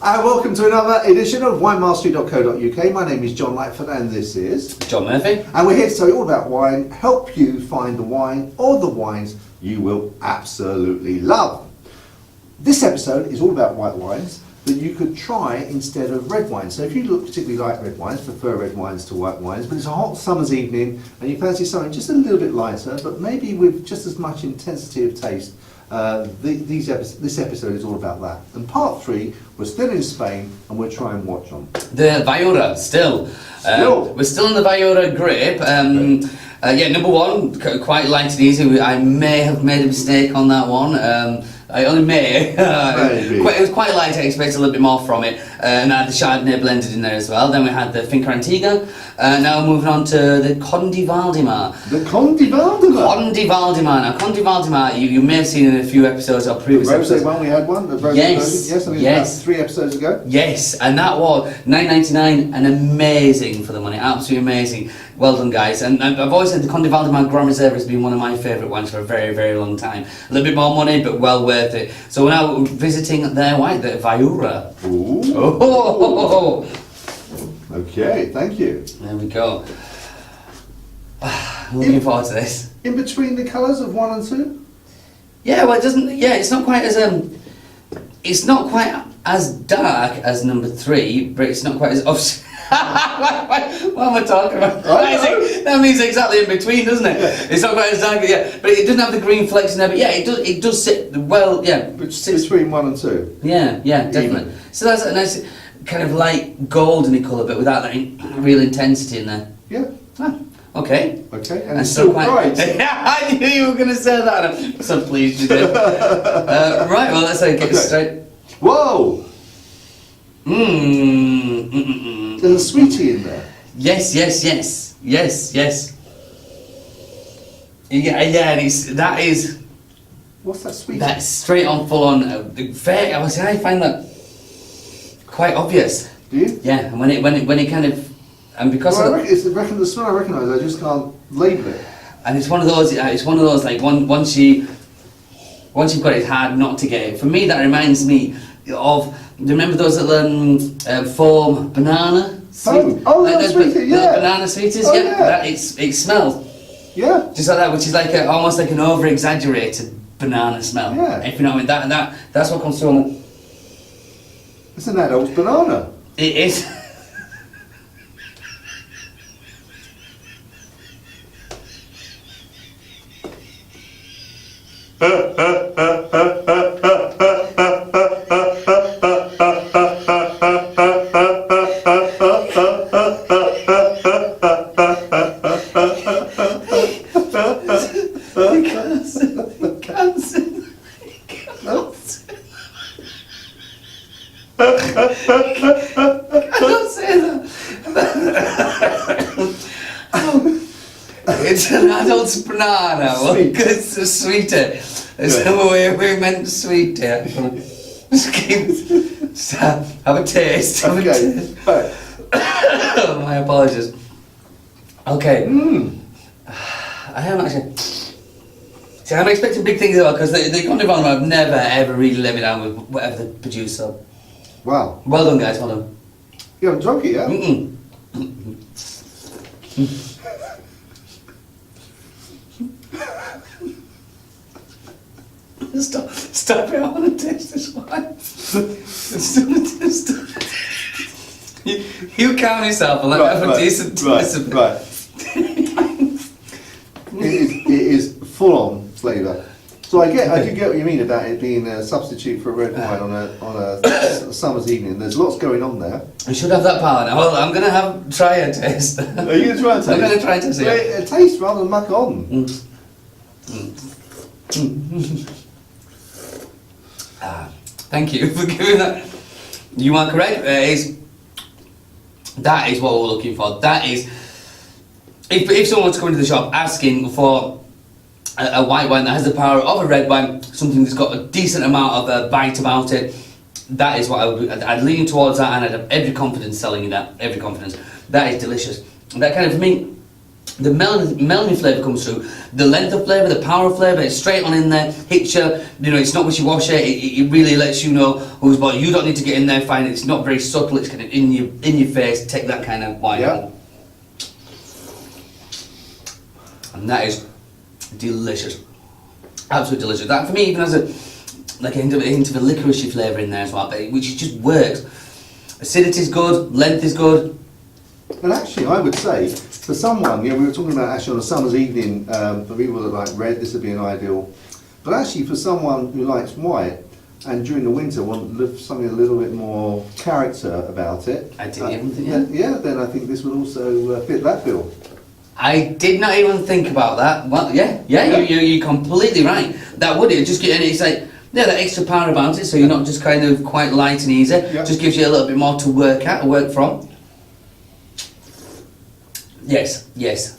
And welcome to another edition of winemastery.co.uk. My name is John Lightfoot and this is John Murphy. And we're here to tell you all about wine, help you find the wine or the wines you will absolutely love. This episode is all about white wines that you could try instead of red wine. So if you look particularly like red wines, prefer red wines to white wines, but it's a hot summer's evening and you fancy something just a little bit lighter, but maybe with just as much intensity of taste, this episode is all about that. And part 3, we're still in Spain and we're trying what, John? The Viura, still. We're still in the Viura grape. Yeah, number 1, quite light and easy. I may have made a mistake on that one. I only may. It was quite light, I expected a little bit more from it. And I had the Chardonnay blended in there as well. Then we had the Finca Antigua. Now we're moving on to the Conde Valdemar. The Conde Valdemar? Conde Valdemar. Now, Conde Valdemar, you may have seen in a few episodes or previous episodes. The rosé one, we had one. The rosé yes. Version. Yes, I think it was about 3 episodes ago. Yes, and that was $9.99 and amazing for the money. Absolutely amazing. Well done, guys. And I've always said the Conde Valdemar Grand Reserve has been one of my favourite wines for a very, very long time. A little bit more money, but well worth it. So we're now visiting their wine, the Viura. Ooh. Oh. Okay, thank you. There we go. Looking forward to this. In between the colours of 1 and 2? Yeah, well, it doesn't. Yeah, it's not quite as it's not quite as dark as number 3, but it's not quite as. What am I talking about? That means exactly in between, doesn't it? Yeah. It's not quite as dark, yeah. But it doesn't have the green flakes in there. But yeah, it does sit well. Yeah, between 1 and 2. Yeah, definitely. So that's a nice kind of light golden colour, but without that real intensity in there. Yeah. Ah, okay. Okay, and it's still bright. I knew you were going to say that. I'm so pleased you did. Right, well, let's get straight. Whoa! There's a sweetie in there. Yes. Yeah, and that is. What's that sweetie? That's straight on, full on. I find that quite obvious. Do you? Yeah, and when it kind of, and because well, it's the smell I recognise. I just can't label it. And it's one of those. Like once you've got it, it's hard not to get it. For me, that reminds me of. Do you remember those little foam banana? That's sweetie, yeah. Banana sweeties, yeah. It smells. Yeah. Just like that, which is like almost like an over-exaggerated banana smell. Yeah. If you know what I mean, that's what comes through on the. It's an adult banana. It is. It's an adult banana. Sweet. It's sweeter. It's the way we meant sweeter. Just have a taste. Okay. My apologies. Okay. I am actually. See, I'm expecting big things about because the Conde Valdemar have never ever really let me down with whatever they produce. So. Wow. Well done, guys. Well done. You haven't drunk it yet? Stop it, I want to taste this wine. You calm yourself and let me have a decent taste of it. Right. It is full on flavour. So I do get what you mean about it being a substitute for red wine on a summer's evening. There's lots going on there. I should have that palate now. Well, I'm going to try a taste. Are you going to try a taste? I'm going to try a taste, yeah. A taste rather than muck on. Thank you for giving that. You are correct. That is what we're looking for. That is, if someone was to come into the shop asking for a white wine that has the power of a red wine, something that's got a decent amount of bite about it, that is what I'd lean towards that, and I'd have every confidence selling you that. Every confidence. That is delicious. That kind of, for me, The melony flavour comes through. The length of flavour, the power of flavour, it's straight on in there. Hits you. You know, it's not wishy-washy. It really lets you know who's what. You don't need to get in there and find it. It's not very subtle. It's kind of in your face. Take that kind of wine. Yeah. And that is delicious. Absolutely delicious. That for me even has a hint of a licoricey flavour in there as well, but which just works. Acidity is good. Length is good. And actually, I would say, for someone, you know, we were talking about actually on a summer's evening, for people that like red, this would be an ideal. But actually, for someone who likes white, and during the winter want something a little bit more character about it, I didn't even think. then I think this would also fit that bill. I did not even think about that. Well, yeah. You're completely right. That would it just get, and it's like that extra power about it, so you're not just kind of quite light and easy. Yeah. Just gives you a little bit more to work at, or work from. Yes.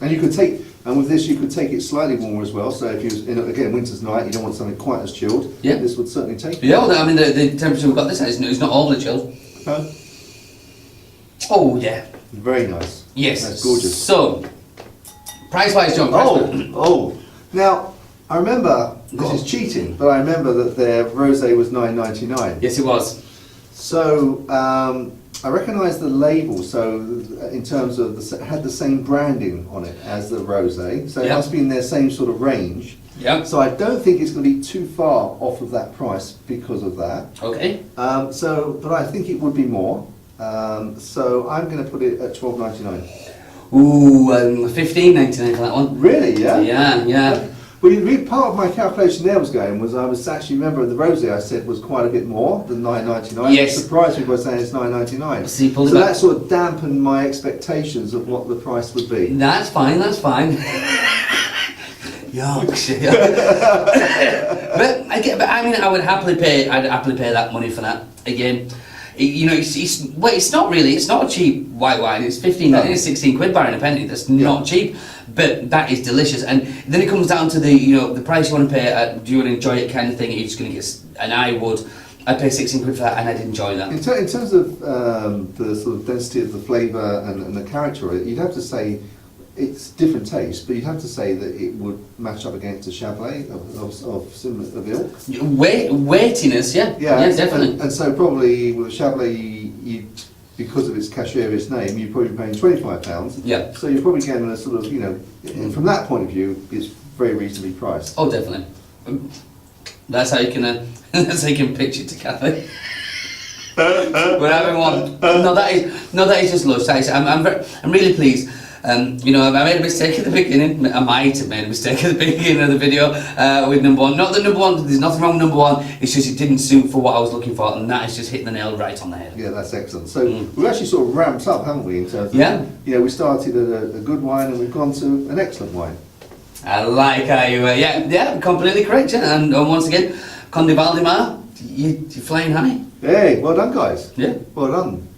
And you could take, and with this you could take it slightly warmer as well. So if you, again, winter's night, you don't want something quite as chilled. Yeah. This would certainly take. Yeah. Well, I mean, the temperature we've got this at is not overly chilled. No. Oh yeah. Very nice. Yes. That's gorgeous. So, price-wise, John. Oh. Now I remember this is cheating, but I remember that their rosé was $9.99. Yes, it was. So I recognise the label. So in terms of had the same branding on it as the rosé. So it Yeah. must be in their same sort of range. Yeah. So I don't think it's going to be too far off of that price because of that. Okay. But I think it would be more. So I'm going to put it at $12.99. Ooh, $15.99 for that one. Really? Yeah. Yeah. Well, part of my calculation there was I was actually, remember the rosé I said was quite a bit more than $9.99. Yes. It surprised me by saying it's $9.99. So you pulled it So back. that sort of dampened my expectations of what the price would be. That's fine. Yorkshire. but I mean, I would happily pay. I'd happily pay that money for that again. You know, it's not really. It's not a cheap white wine. It's 15. No. It's 16 quid bar in a penny. That's not cheap, but that is delicious. And then it comes down to the price you want to pay. Do you want to enjoy it, kind of thing? You're just going to get. And I'd pay 16 quid for that, and I'd enjoy that. In terms of the sort of density of the flavour and the character of it, you'd have to say it's different taste, but you'd have to say that it would match up against a Chablis of similar of ilk. Weightiness, yeah, definitely. And so probably with a Chablis, because of its cachet of its name, you're probably paying £25. Yeah. So you're probably getting a sort of, from that point of view, it's very reasonably priced. Oh, definitely. That's how you can. That's how you can pitch it to Kathy. We're having one. No, that is just lush. I'm really pleased. I made a mistake at the beginning. I might have made a mistake at the beginning of the video with number one. Not that number one, there's nothing wrong with number one, it's just it didn't suit for what I was looking for, and that is just hitting the nail right on the head. Yeah, that's excellent. So we've actually sort of ramped up, haven't we, in terms of, we started at a good wine and we've gone to an excellent wine. I like how you, completely correct, yeah. And once again, Conde Valdemar, you're flying high. Hey, well done, guys. Yeah. Well done.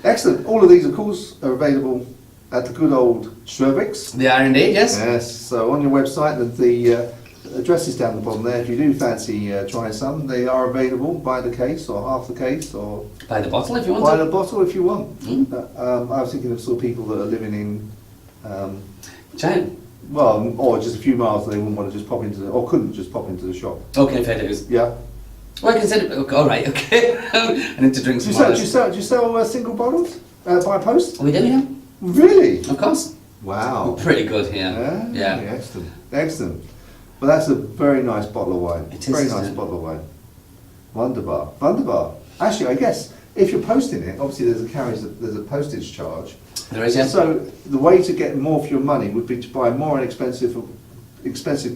Excellent. All of these, of course, are available at the good old Schwervik's. They are indeed, yes. Yes, so on your website, the address is down the bottom there. If you do fancy trying some, they are available by the case or half the case or... By the bottle if you want. By the bottle if you want. Mm. I was thinking of sort of people that are living in... China. Well, or just a few miles, they wouldn't want to just pop into or couldn't just pop into the shop. Okay, fair dues. Yeah. Well, I consider. Alright, okay. I need to drink some Do you sell single bottles by post? We do, yeah. Really? Of course. Wow. We're pretty good here. Yeah. Excellent. Well, that's a very nice bottle of wine. It is, very isn't nice it? bottle of wine. Wunderbar. Actually, I guess if you're posting it, obviously there's a postage charge. There is, yeah. So the way to get more for your money would be to buy more expensive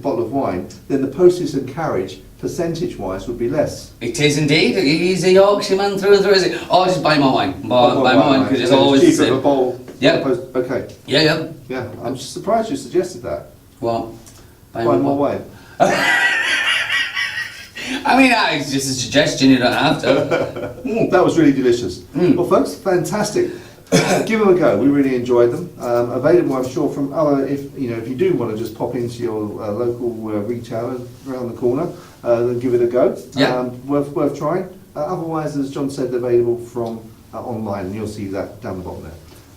bottle of wine. Then the postage and carriage percentage-wise would be less. It is indeed. He's a Yorkshireman through and through, is it? Oh, just buy more wine. Buy more wine because it's always the cheaper same. a bowl. Yeah. Okay. Yeah. Yeah. I'm just surprised you suggested that. What? Buy more wine. I mean, it's just a suggestion. You don't have to. That was really delicious. Well, folks, fantastic. Give them a go. We really enjoyed them. Available, I'm sure, from other. If you do want to just pop into your local retailer around the corner, then give it a go. Yeah. Worth trying. Otherwise, as John said, available from online, and you'll see that down the bottom there.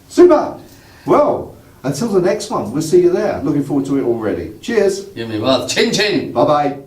Super. Well, Until the next one, we'll see you there. Looking forward to it already. Cheers. You may well. Chin chin. Bye bye.